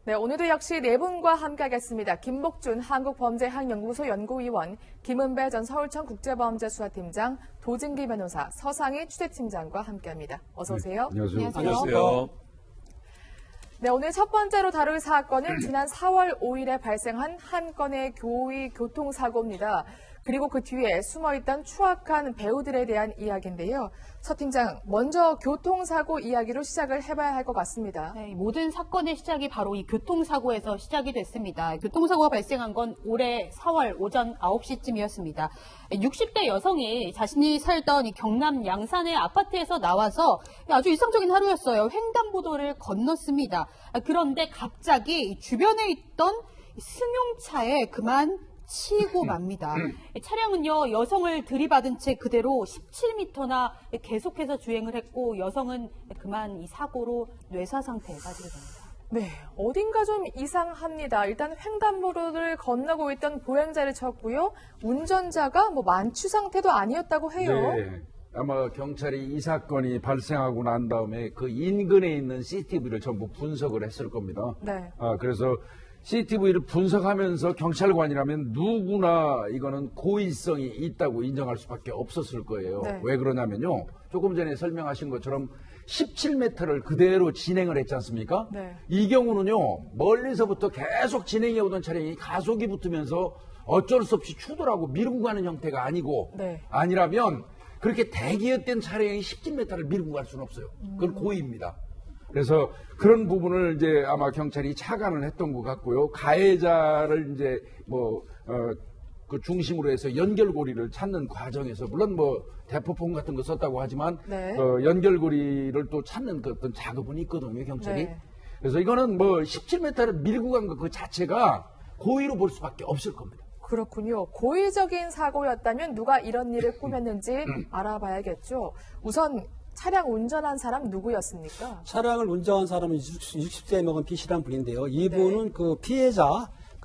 네, 오늘도 역시 네 분과 함께하겠습니다. 김복준 한국범죄학연구소 연구위원, 김은배 전 서울청 국제범죄수사팀장, 도진기 변호사, 서상희 취재팀장과 함께합니다. 어서 오세요. 네, 안녕하세요. 안녕하세요. 네, 오늘 첫 번째로 다룰 사건은 지난 4월 5일에 발생한 한 건의 교의 교통사고입니다. 그리고 그 뒤에 숨어있던 추악한 배우들에 대한 이야기인데요. 서 팀장, 먼저 교통사고 이야기로 시작을 해봐야 할 것 같습니다. 네, 모든 사건의 시작이 바로 이 교통사고에서 시작이 됐습니다. 교통사고가 발생한 건 올해 4월 오전 9시쯤이었습니다. 60대 여성이 자신이 살던 이 경남 양산의 아파트에서 나와서 아주 일상적인 하루였어요. 횡단보도를 건넜습니다. 그런데 갑자기 주변에 있던 승용차에 그만 치고 맙니다. 차량은요, 여성을 들이받은 채 그대로 17m나 계속해서 주행을 했고, 여성은 그만 이 사고로 뇌사 상태에 빠지게 됩니다. 네, 어딘가 좀 이상합니다. 일단 횡단보도를 건너고 있던 보행자를 쳤고요. 운전자가 만취 상태도 아니었다고 해요. 네, 아마 경찰이 이 사건이 발생하고 난 다음에 그 인근에 있는 CCTV를 전부 분석을 했을 겁니다. 네. 그래서 CCTV를 분석하면서 경찰관이라면 누구나 이거는 고의성이 있다고 인정할 수밖에 없었을 거예요. 네. 왜 그러냐면요. 조금 전에 설명하신 것처럼 17m를 그대로 진행을 했지 않습니까? 네. 이 경우는요. 멀리서부터 계속 진행해 오던 차량이 가속이 붙으면서 어쩔 수 없이 추돌하고 밀고 가는 형태가 아니고 네. 아니라면 그렇게 대기업된 차량이 17m를 밀고 갈 수는 없어요. 그건 고의입니다. 그래서 그런 부분을 이제 아마 경찰이 착안을 했던 것 같고요. 가해자를 이제 그 중심으로 해서 연결고리를 찾는 과정에서 물론 대포폰 같은 거 썼다고 하지만 네. 연결고리를 또 찾는 그 어떤 작업은 있거든요, 경찰이. 네. 그래서 이거는 17m를 밀고 간 것 그 자체가 고의로 볼 수밖에 없을 겁니다. 그렇군요. 고의적인 사고였다면 누가 이런 일을 꾸몄는지 알아봐야겠죠. 우선 차량 운전한 사람 누구였습니까? 차량을 운전한 사람은 60세에 먹은 B씨라는 분인데요. 이분은 그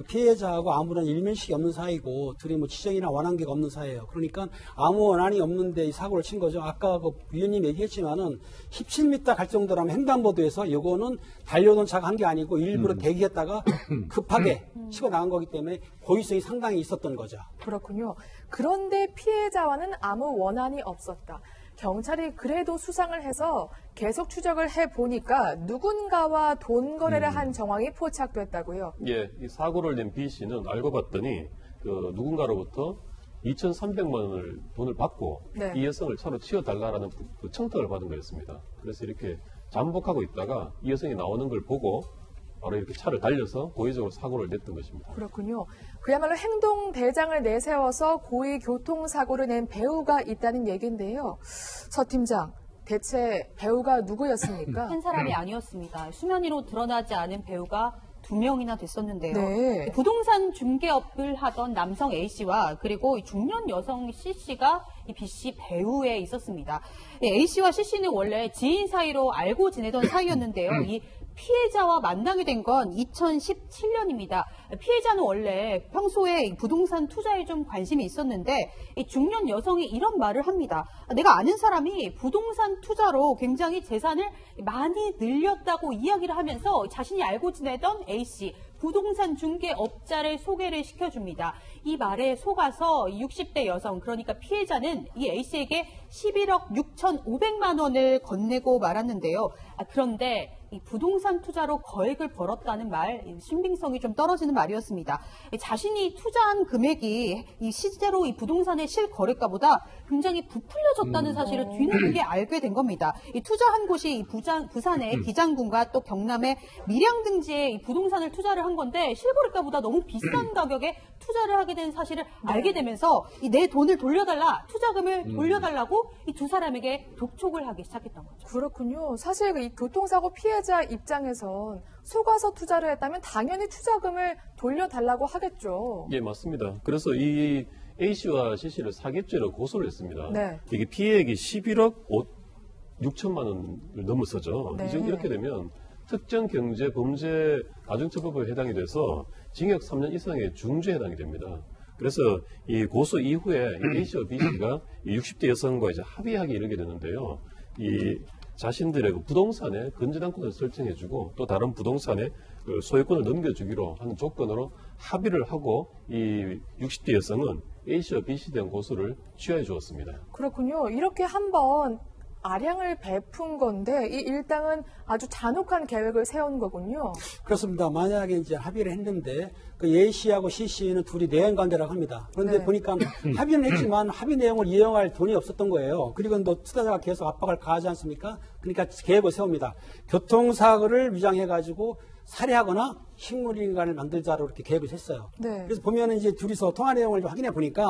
피해자하고 아무런 일면식이 없는 사이고 둘이 지정이나 원한계가 없는 사이예요. 그러니까 아무 원한이 없는데 이 사고를 친 거죠. 아까 그 위원님 얘기했지만은 17m 갈 정도라면 횡단보도에서 이거는 달려오던 차가 한 게 아니고 일부러 대기했다가 급하게 치고 나간 거기 때문에 고의성이 상당히 있었던 거죠. 그렇군요. 그런데 피해자와는 아무 원한이 없었다. 경찰이 그래도 수상을 해서 계속 추적을 해보니까 누군가와 돈 거래를 한 정황이 포착됐다고요. 예, 이 사고를 낸 B 씨는 알고 봤더니 그 누군가로부터 2,300만 원을 돈을 받고 네. 이 여성을 차로 치워달라는 그 청탁을 받은 거였습니다. 그래서 이렇게 잠복하고 있다가 이 여성이 나오는 걸 보고 바로 이렇게 차를 달려서 고의적으로 사고를 냈던 것입니다. 그렇군요. 그야말로 행동 대장을 내세워서 고의 교통사고를 낸 배우가 있다는 얘기인데요. 서 팀장, 대체 배우가 누구였습니까? 한 사람이 아니었습니다. 수면 위로 드러나지 않은 배우가 2명이나 됐었는데요. 네. 부동산 중개업을 하던 남성 A씨와 그리고 중년 여성 C씨가 이 B씨 배우에 있었습니다. A씨와 C씨는 원래 지인 사이로 알고 지내던 사이였는데요. 이 피해자와 만나게 된 건 2017년입니다. 피해자는 원래 평소에 부동산 투자에 좀 관심이 있었는데 이 중년 여성이 이런 말을 합니다. 내가 아는 사람이 부동산 투자로 굉장히 재산을 많이 늘렸다고 이야기를 하면서 자신이 알고 지내던 A씨 부동산 중개업자를 소개를 시켜줍니다. 이 말에 속아서 60대 여성, 그러니까 피해자는 이 A씨에게 11억 6,500만 원을 건네고 말았는데요. 그런데 이 부동산 투자로 거액을 벌었다는 말, 신빙성이 좀 떨어지는 말이었습니다. 자신이 투자한 금액이 이 실제로 이 부동산의 실거래가보다 굉장히 부풀려졌다는 사실을 뒤늦게 알게 된 겁니다. 이 투자한 곳이 부산의 기장군과 또 경남의 밀양등지에 이 부동산을 투자를 한 건데 실거래가보다 너무 비싼 가격에 투자를 하게 된 사실을 알게 되면서 이 내 돈을 돌려달라, 투자금을 돌려달라고 이 두 사람에게 독촉을 하기 시작했던 거죠. 그렇군요. 사실 이 교통사고 피해자 입장에선 속아서 투자를 했다면 당연히 투자금을 돌려달라고 하겠죠. 예, 맞습니다. 그래서 이 A씨와 C씨를 사기죄로 고소를 했습니다. 네. 이게 피해액이 11억 6천만 원을 넘어서죠. 네. 이렇게 되면 특정 경제 범죄 가중처벌법에 해당이 돼서 징역 3년 이상의 중죄에 해당이 됩니다. 그래서 이 고소 이후에 이 A씨와 B씨가 60대 여성과 이제 합의하게 이르게 되는데요. 이 자신들의 그 부동산에 건전한권을 설정해주고 또 다른 부동산에 그 소유권을 넘겨주기로 하는 조건으로 합의를 하고 이 60대 여성은 A씨와 B씨에 대한 고소를 취하해 주었습니다. 그렇군요. 이렇게 한번 아량을 베푼 건데 이 일당은 아주 잔혹한 계획을 세운 거군요. 그렇습니다. 만약에 이제 합의를 했는데 그 A 씨하고 C 씨는 둘이 내연 관계라고 합니다. 그런데 네. 보니까 합의는 했지만 합의 내용을 이행할 돈이 없었던 거예요. 그리고 또 투자자가 계속 압박을 가하지 않습니까? 그러니까 계획을 세웁니다. 교통사고를 위장해가지고 살해하거나 식물인간을 만들자로 이렇게 계획을 했어요. 네. 그래서 보면은 이제 둘이서 통화 내용을 좀 확인해 보니까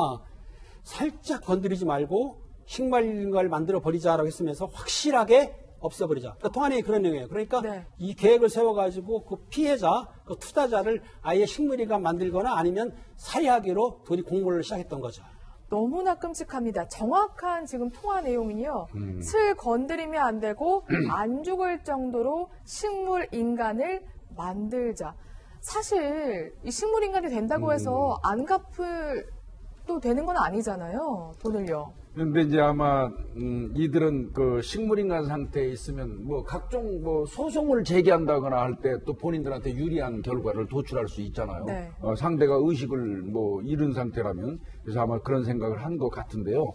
살짝 건드리지 말고 식물인간을 만들어 버리자라고 했으면서 확실하게 없애버리자. 그러니까 통화 내용이 그런 내용이에요. 그러니까 네. 이 계획을 세워가지고 그 피해자, 그 투자자를 아예 식물인간 만들거나 아니면 살해하기로 둘이 공모를 시작했던 거죠. 너무나 끔찍합니다. 정확한 지금 통화 내용은요. 슬 건드리면 안 되고 안 죽을 정도로 식물 인간을 만들자. 사실 이 식물 인간이 된다고 해서 안 갚을 또 되는 건 아니잖아요. 돈을요. 그런데 이제 아마 이들은 그 식물인간 상태에 있으면 뭐 각종 뭐 소송을 제기한다거나 할 때 또 본인들한테 유리한 결과를 도출할 수 있잖아요. 네. 상대가 의식을 뭐 잃은 상태라면 그래서 아마 그런 생각을 한 것 같은데요.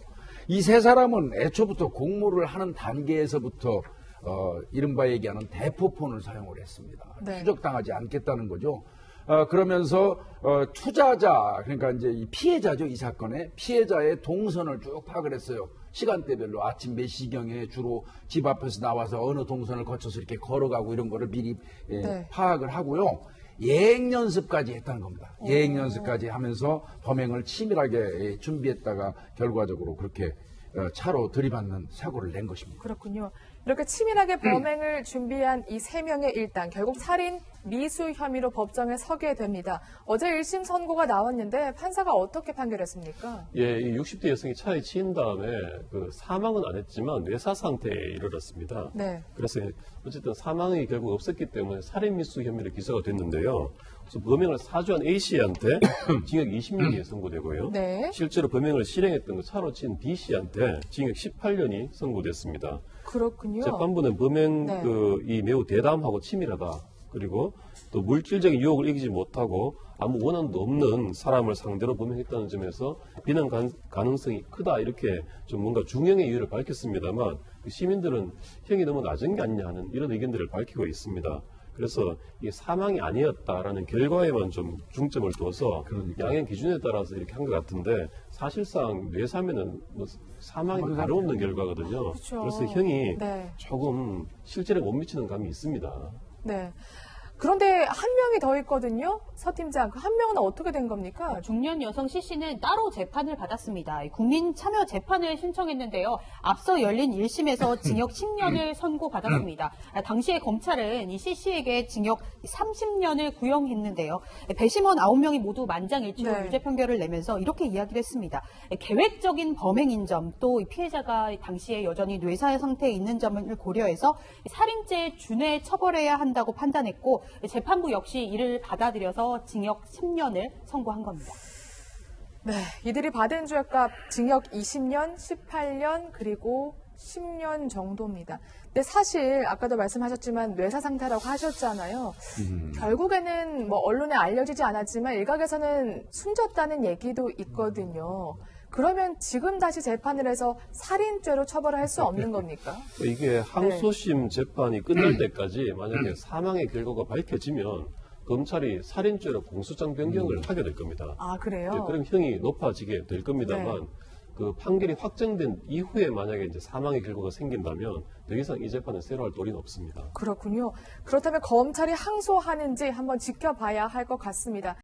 이 세 사람은 애초부터 공모를 하는 단계에서부터 이른바 얘기하는 대포폰을 사용을 했습니다. 네. 추적당하지 않겠다는 거죠. 그러면서 투자자 그러니까 이제 이 피해자죠, 이 사건의 피해자의 동선을 쭉 파악을 했어요. 시간대별로 아침 몇 시경에 주로 집 앞에서 나와서 어느 동선을 거쳐서 이렇게 걸어가고 이런 거를 미리 네. 파악을 하고요. 예행 연습까지 했다는 겁니다. 예행 연습까지 하면서 범행을 치밀하게 준비했다가 결과적으로 그렇게 차로 들이받는 사고를 낸 것입니다. 그렇군요. 이렇게 치밀하게 범행을 준비한 이 세 명의 일당, 결국 살인, 미수 혐의로 법정에 서게 됩니다. 어제 1심 선고가 나왔는데 판사가 어떻게 판결했습니까? 예, 이 60대 여성이 차에 치인 다음에 그 사망은 안 했지만 뇌사 상태에 이르렀습니다. 네. 그래서 어쨌든 사망이 결국 없었기 때문에 살인 미수 혐의로 기소가 됐는데요. 그래서 범행을 사주한 A 씨한테 징역 20년이 선고되고요. 네. 실제로 범행을 실행했던 그 차로 친 B 씨한테 징역 18년이 선고됐습니다. 그렇군요. 재판부는 범행 네. 이 매우 대담하고 치밀하다. 그리고 또 물질적인 유혹을 이기지 못하고 아무 원한도 없는 사람을 상대로 범행했다는 점에서 비난 가능성이 크다 이렇게 좀 뭔가 중형의 이유를 밝혔습니다만 시민들은 형이 너무 낮은 게 아니냐 하는 이런 의견들을 밝히고 있습니다. 그래서 이게 사망이 아니었다라는 결과에만 좀 중점을 둬서 양형 기준에 따라서 이렇게 한 것 같은데 사실상 뇌사면은 뭐 사망이 다름없는 결과거든요. 그렇죠. 그래서 형이 네. 조금 실제로 못 미치는 감이 있습니다. 네. 그런데 한 명이 더 있거든요. 서 팀장, 그 한 명은 어떻게 된 겁니까? 중년 여성 C씨는 따로 재판을 받았습니다. 국민 참여 재판을 신청했는데요. 앞서 열린 1심에서 징역 10년을 선고받았습니다. 당시에 검찰은 이 C씨에게 징역 30년을 구형했는데요. 배심원 9명이 모두 만장일치로 네. 유죄 판결을 내면서 이렇게 이야기를 했습니다. 계획적인 범행인 점, 또 이 피해자가 당시에 여전히 뇌사 상태에 있는 점을 고려해서 살인죄에 준해 처벌해야 한다고 판단했고 재판부 역시 이를 받아들여서 징역 10년을 선고한 겁니다. 네. 이들이 받은 죄값 징역 20년, 18년, 그리고 10년 정도입니다. 근데 사실 아까도 말씀하셨지만 뇌사 상태라고 하셨잖아요. 결국에는 뭐 언론에 알려지지 않았지만 일각에서는 숨졌다는 얘기도 있거든요. 그러면 지금 다시 재판을 해서 살인죄로 처벌을 할 수 없는 겁니까? 이게 항소심 재판이 끝날 때까지 만약에 사망의 결과가 밝혀지면 검찰이 살인죄로 공소장 변경을 하게 될 겁니다. 아, 그래요? 네, 그럼 형이 높아지게 될 겁니다만 그 판결이 확정된 이후에 만약에 이제 사망의 결과가 생긴다면 더 이상 이 재판을 새로 할 도리는 없습니다. 그렇군요. 그렇다면 검찰이 항소하는지 한번 지켜봐야 할 것 같습니다.